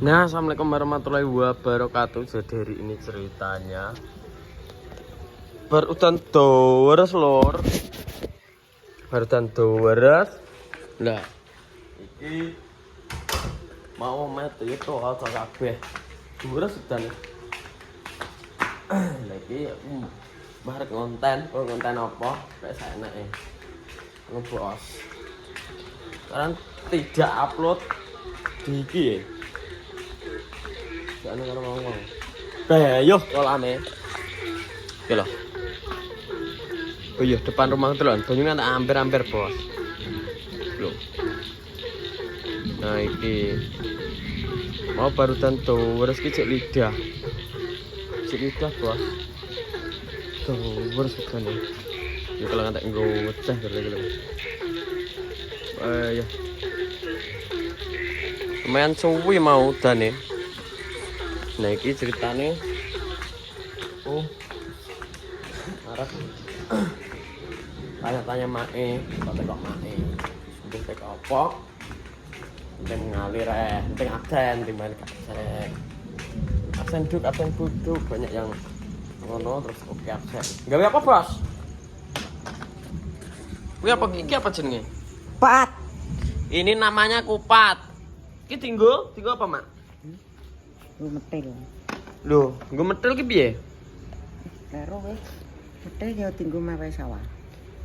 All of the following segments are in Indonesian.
Nah, assalamualaikum warahmatullahi wabarakatuh. Jadi hari ini ceritanya barudan doeres lor. Barudan doeres. Lah, iki mau metu itu aja kabeh. Doeres sudah nih. Lah iki barek konten apa? Kayak saya enake. Ngebos. Sekarang tidak upload di iki ya. Jangan karo ngomong. Yo kolane. Oke loh. Oh iya, depan rumah itu loh. Banyunya tak hampir-hampir, Bos. Loh. Nah, iki mau barudan tuh, harus cek lidah. Cek lidah, Bos. Tuh, harus kan ya. Ya kalau nggak ngoceh gitu. Ya. Lumayan suwi mau udan nih. Nah, ini ceritanya arep tanya-tanya Mae, kok Mae sudah tek apa? Penting ngalir penting absen, timbang absen. Absen duduk, banyak yang ngono terus oke absen. Gawe apa, Bos? Kuwi apa iki apa jenenge? Kupat. Ini namanya kupat. Iki tinggo apa, Mak? Lu metil. Loh, nggo metil ki piye? Karo wis. Metil ya tinggu mewe sawah.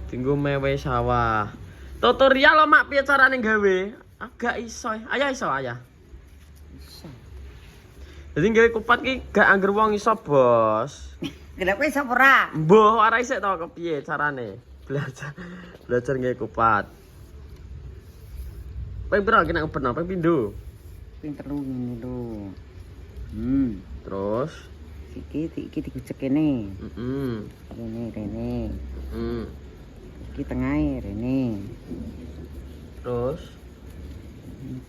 Tinggo mewe sawah. Tutorial lo Mak piye carane gawe? Agak iso. Ayah iso, ayah. Iso. Jadi gawe kupat ki gak angger wong iso, Bos. Kenapa iso ora? Mbah, ora isik to kepiye carane belajar gawe kupat. Ping pira ki nek ngeben ping pindho? Ping 3 ngene lho. Terus Iki digucek kene. Rene. Iki tengahe rene. Terus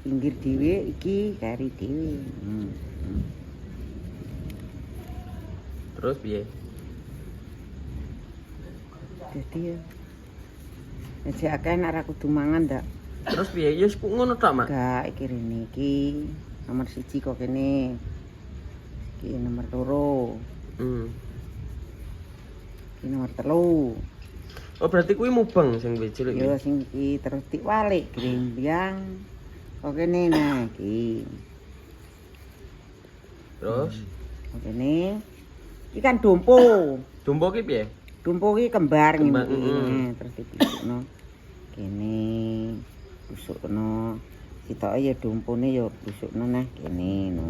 Pinggir dhewe iki kari dhewe. Terus piye? Dadi ya. Nek akeh nek ora kudu mangan ndak. Terus piye? Ya wis ngono tok, Mak. Gak iki rene iki nomor 1 kok kene. Iki nomor 2. Iki nomor 3. Oh, berarti kuwi mubeng sing cilik iki. Ya sing iki terus diwalik grembyang. Kok kene nah iki. Terus Kene iki kan dompo. dompo ki piye? Dompo iki kembar Kembar, ngene terus ditusukno. Kene tusukno. Sitoke ya dompone ya tusukno nah kene no.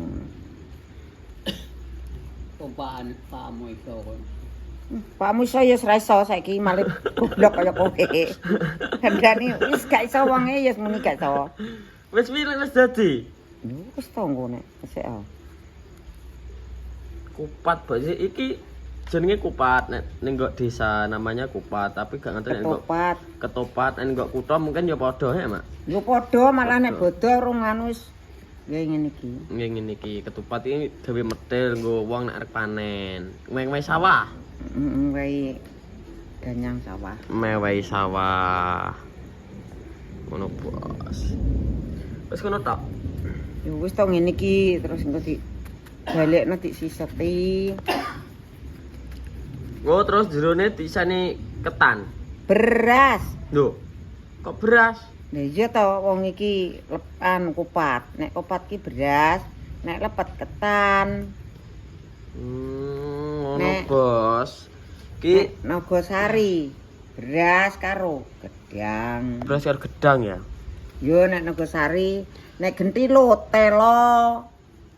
Tumpahan pakmu iso kon. Pakmu iso ya ora iso saiki malah goblok kaya kowe. Hendane wis gak iso wonge ya muni gak iso. Wis milih wis dadi. Lho wis tonggo nek sik ah. Kupat Bos iki jenenge kupat nek ning nggo desa namanya kupat tapi gak ngerti nek nggo ketopat nek nggo kutha mungkin ya padha ya Mak. Ya padha malah nek bodho urung anu wis ya ngene iki. Nggih ngene iki ketupat iki gawe metil nggo wong nek arep panen. Mewe sawah. Wae ganyang sawah. Mewe sawah. Ngono Bos. Wis ngono tok. Ya wis to ngene iki terus engko di balekno disiseti. Oh, terus jerone disane ketan. Beras. Lho. Kok beras? Lah iya to wong iki lepan kupat. Nek kupat ki beras, nek lepet ketan. Ngono Nek- Bos. Ki Nogosari beras karo gedang. beras karo gedang ya. Yo nek Nogosari nek gentilo telo.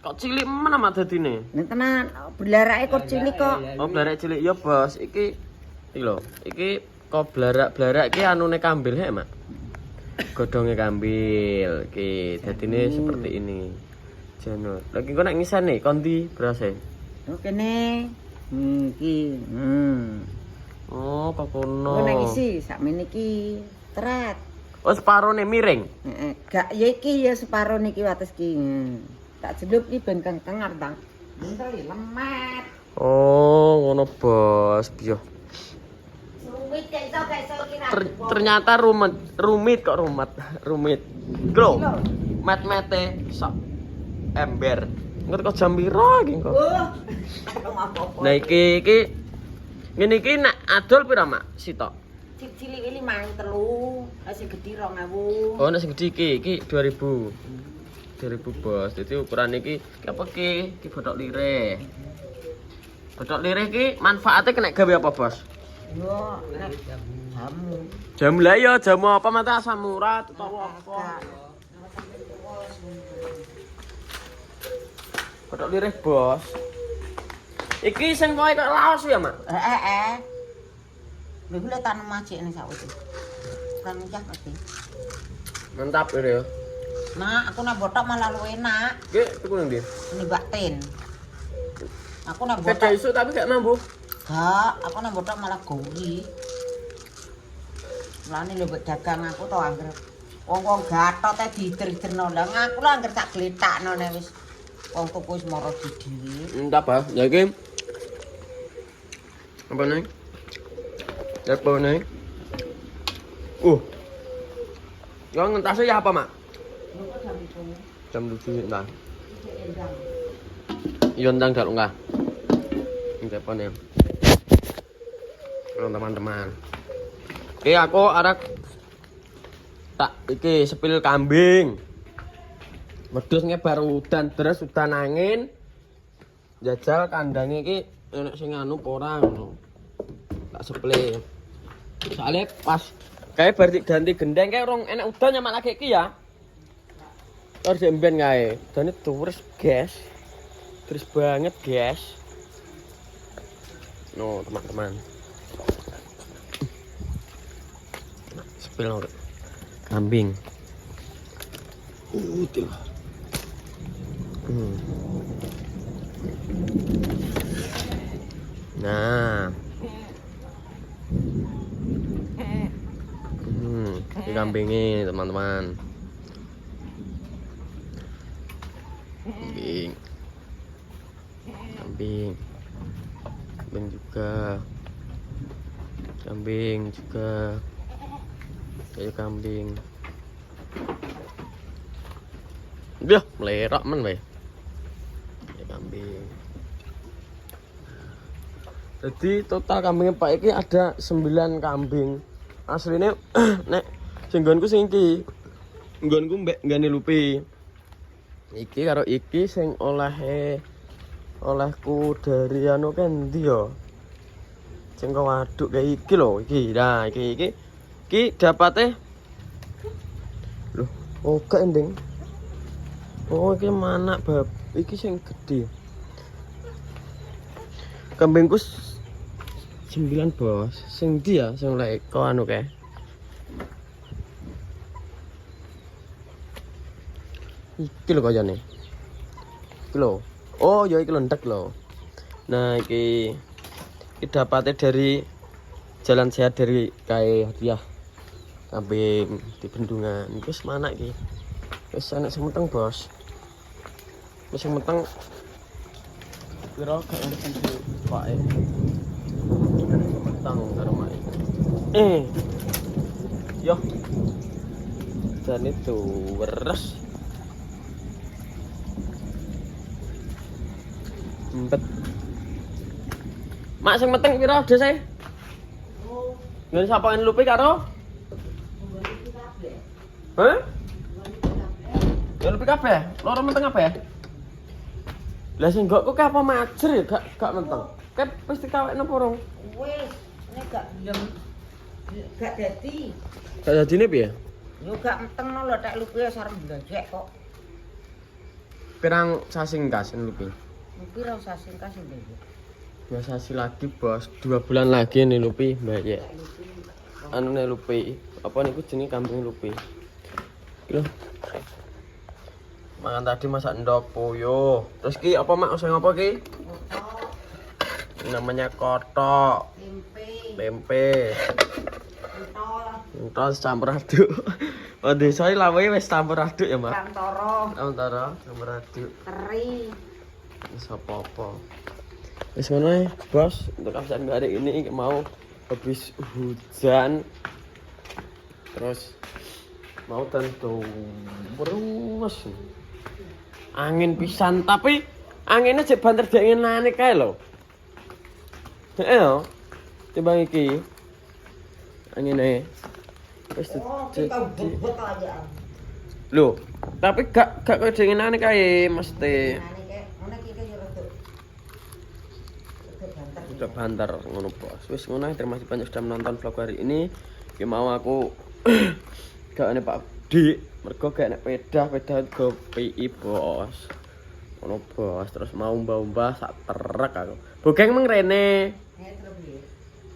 Kok cilik men amat dadine? Nek tenan belarake kok cilik kok. Oh, blarak cilik ya, Bos. Iki lho, iki kok blarak-blarak iki anune kambil he, Mak. Godhonge kambil. Iki dadine seperti ini. Janur. Lagi kok nek ngisane kondi berase. Yo kene. Iki. Oh, kok kono. Kok nek isi sakmene iki tret. Oh, separone miring. Heeh, gak ya iki ya separo niki wates ki. Tak jelup iki ben kengkeng artang. Bentel lemet. Oh, ngono Bos. Yo. Suwit gak iso kira. Ternyata rumit kok rumit. Rumit. Lho. Met-mete sok ember. Engko teko jam piro iki kok? Nah iki ngene iki nek adol pira Mak? Sitok. Cilik iki 5.3, sing gedhi 2.000. Oh nek sing gedhi iki 2000. 2000 bos. Jadi ukuran iki apa ki? Iki botok lirih. Botok lirih iki manfaatnya kena gawe apa bos? Yo nek jamu. Jamu lah ya, jamu apa mata asam urat utawa apa? Botok lirih bos. Iki sing kowe kok laos ya, Mak? Lha kuwi tanam macik ning sawise. Kan cah mesti. Mantap ya. Nah, aku nak botok malah luwih enak. Ki tuku nang ndi? Ini Mbak Tin. Aku nak Beda botok. isu tapi gak mambu. Gak, aku nak botok malah gowi. Mulane lho dagang aku to angger wong-wong gatot e dider-derno. Lah aku lho angger tak gletakno nek wis wong tuku wis mara dhewe. Mantap ah. Ya iki apa nih? Ya apa nih? Yang ngentasnya ya apa, Mak? Jam 7 entah. Iya ndang dak enggak. Ini telepon ya. Teman-teman. Oke, aku arek tak iki sepil kambing. Wedhus ngebar udan terus udan angin. Jajal kandange iki enek sing anu apa ora ngono. Tak sepil. Soalnya pas kayak berarti ganti gendeng kayak orang enak udan nyamak lagi iki ya. Harus emben kae. Dan itu terus gas. Terus banget gas. No, teman-teman. Sepil kambing. Tuh. Nah. Ini kambingnya teman-teman. Kambing juga. Kayak kambing. Dia melerak men weh. Kayak kambing. Jadi total kambingnya Pak iki ada 9 kambing. Aslinya nek sing nggonku sing iki. Nggonku mbek nggane lupi. Iki karo iki sing olehku dari anu kan ndi ya. Sing kok waduk kayak iki lho, iki. Nah, iki dapate. Loh, gak ending. Oh, iki mana bab. Iki sing gede. Kambingku 9 bos. Sing ndi ya sing oleh kok anu kae. Iki lho kayane. Iki lho. Oh, ya iki lendek lho. Nah, iki dapatnya dari jalan sehat dari kae hadiah kambing di bendungan. Wis mana iki? Wis enak sing meteng, Bos. Wis sing meteng kira gak ngerti Pak e. Meteng karo mae. Yo. Dan itu beres. Empet. Mak sing meteng pira desa e? Ngene sapain lupi karo? Hah? Ya lupi kabeh. Loro meteng apa ya? Lah sing gokku ka apa majer ya gak menteng. Kep pasti kawekno porong. Wis, nek gak gelem gak dadi. Gak dadine piye? Yo gak metengno lho tak lupi sareng blajek kok. Pirang sasing kas lupi? Lupi ra usah singkas ndek. 2 sasi lagi, Bos. 2 bulan lagi nih lupi, Mbak ya. Anu nih lupi. Apa niku jenenge kambing lupi. Lho. Mangan tadi masak endok puyuh. Terus ki apa mak sing apa ki? Namanya kotok. Tempe. Entol campur aduk. Oh, desa iki lawe wis campur aduk ya, Mak? Campur aduk. Teri. Wis apa-apa. Wis ngono ae, Bos. Untuk absen hari ini mau habis hujan. Terus mau tentu berus. Angin pisan tapi anginnya cek banter dek ngenane kae lho. Heeh. Coba iki. Angine. Wis bebek aja. Lho, tapi gak koyo dek ngenane kae mesti. Udah banter ngono bos. Wis ngono ae, terima kasih banyak sudah menonton vlog hari ini. Ya mau aku gak ane Pak Dik, mergo gak nek peda go PI bos. Ngono bos, terus mau mbah-mbah sak trek aku. Bogeng meng rene.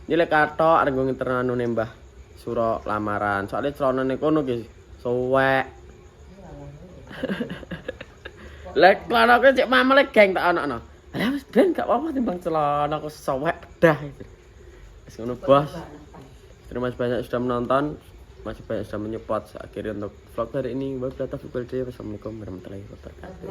Nyilek katok arep nggo nginterno Mbah Suro lamaran. Soale celonane kono ki suwek. Lek celanaku cek mamele geng tak ana-ana. Lah wis ben gak apa-apa timbang celana aku suwek dah. Wis ngono bos. Terima kasih banyak sudah menonton. Masih banyak sudah menyupport. Akhirnya untuk vlog hari ini. Wassalamualaikum warahmatullahi wabarakatuh.